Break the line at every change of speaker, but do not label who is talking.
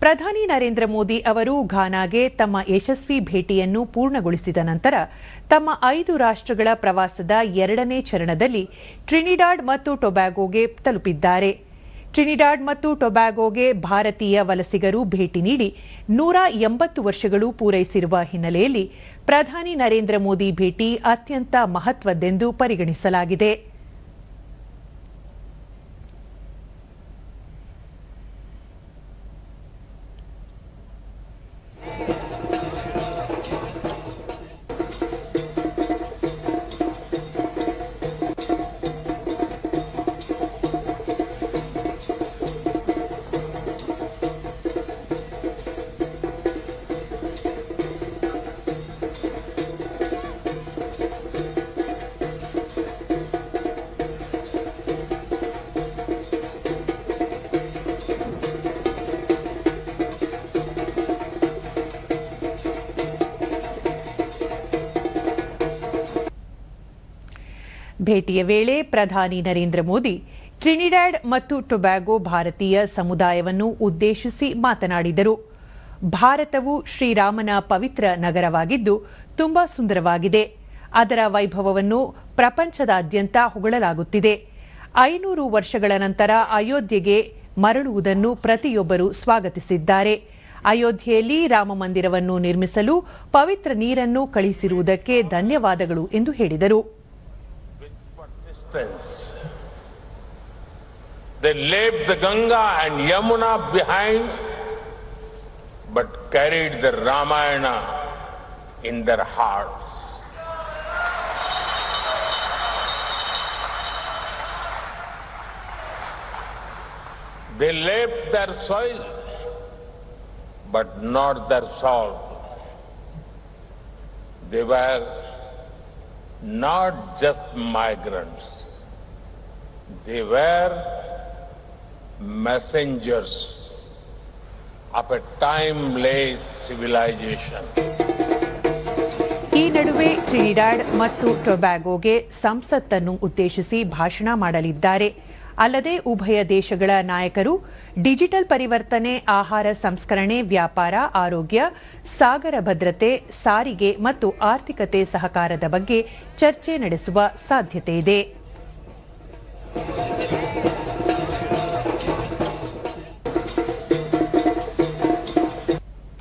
ಪ್ರಧಾನಿ ನರೇಂದ್ರ ಮೋದಿ ಅವರು ಘಾನಾಗೆ ತಮ್ಮ ಯಶಸ್ವಿ ಭೇಟಿಯನ್ನು ಪೂರ್ಣಗೊಳಿಸಿದ ನಂತರ ತಮ್ಮ 5 ರಾಷ್ಟ್ರಗಳ ಪ್ರವಾಸದ 2ನೇ ಚರಣದಲ್ಲಿ ಟ್ರಿನಿಡಾಡ್ ಮತ್ತು ಟೊಬ್ಯಾಗೊಗೆ ತಲುಪಿದ್ದಾರೆ. ಟ್ರಿನಿಡಾಡ್ ಮತ್ತು ಟೊಬ್ಯಾಗೊಗೆ ಭಾರತೀಯ ವಲಸಿಗರು ಭೇಟಿ ನೀಡಿ 180 ವರ್ಷಗಳು ಪೂರೈಸಿರುವ ಹಿನ್ನೆಲೆಯಲ್ಲಿ ಪ್ರಧಾನಿ ನರೇಂದ್ರ ಮೋದಿ ಭೇಟಿ ಅತ್ಯಂತ ಮಹತ್ವದ್ದೆಂದು ಪರಿಗಣಿಸಲಾಗಿದೆ. ಭೇಟಿಯ ವೇಳೆ ಪ್ರಧಾನಿ ನರೇಂದ್ರ ಮೋದಿ ಟ್ರಿನಿಡಾಡ್ ಮತ್ತು ಟೊಬ್ಯಾಗೊ ಭಾರತೀಯ ಸಮುದಾಯವನ್ನು ಉದ್ದೇಶಿಸಿ ಮಾತನಾಡಿದರು. ಭಾರತವು ಶ್ರೀರಾಮನ ಪವಿತ್ರ ನಗರವಾಗಿದ್ದು ತುಂಬಾ ಸುಂದರವಾಗಿದೆ. ಅದರ ವೈಭವವನ್ನು ಪ್ರಪಂಚದಾದ್ಯಂತ ಹೊಗಳಲಾಗುತ್ತಿದೆ. 500 ವರ್ಷಗಳ ನಂತರ ಅಯೋಧ್ಯೆಗೆ ಮರಳುವುದನ್ನು ಪ್ರತಿಯೊಬ್ಬರು ಸ್ವಾಗತಿಸಿದ್ದಾರೆ. ಅಯೋಧ್ಯೆಯಲ್ಲಿ ರಾಮ ಮಂದಿರವನ್ನು ನಿರ್ಮಿಸಲು ಪವಿತ್ರ ನೀರನ್ನು ಕಳುಹಿಸಿರುವುದಕ್ಕೆ ಧನ್ಯವಾದಗಳು ಎಂದು ಹೇಳಿದರು.
They left the Ganga and Yamuna behind, but carried the Ramayana in their hearts. They left their soil, but not their soul. They were not just migrants. They were messengers of a timeless civilization.
ಈ ನಡುವೆ Trinidad ಮತ್ತು ಟೊಬ್ಯಾಗೊಗೆ ಸಂಸತ್ತನ್ನು ಉದ್ದೇಶಿಸಿ ಭಾಷಣ ಮಾಡಲಿದ್ದಾರೆ. ಅಲ್ಲದೆ ಉಭಯ ದೇಶಗಳ ನಾಯಕರು ಡಿಜಿಟಲ್ ಪರಿವರ್ತನೆ, ಆಹಾರ ಸಂಸ್ಕರಣೆ, ವ್ಯಾಪಾರ, ಆರೋಗ್ಯ, ಸಾಗರ ಭದ್ರತೆ, ಸಾರಿಗೆ ಮತ್ತು ಆರ್ಥಿಕತೆ ಸಹಕಾರದ ಬಗ್ಗೆ ಚರ್ಚೆ ನಡೆಸುವ ಸಾಧ್ಯತೆಯಿದೆ.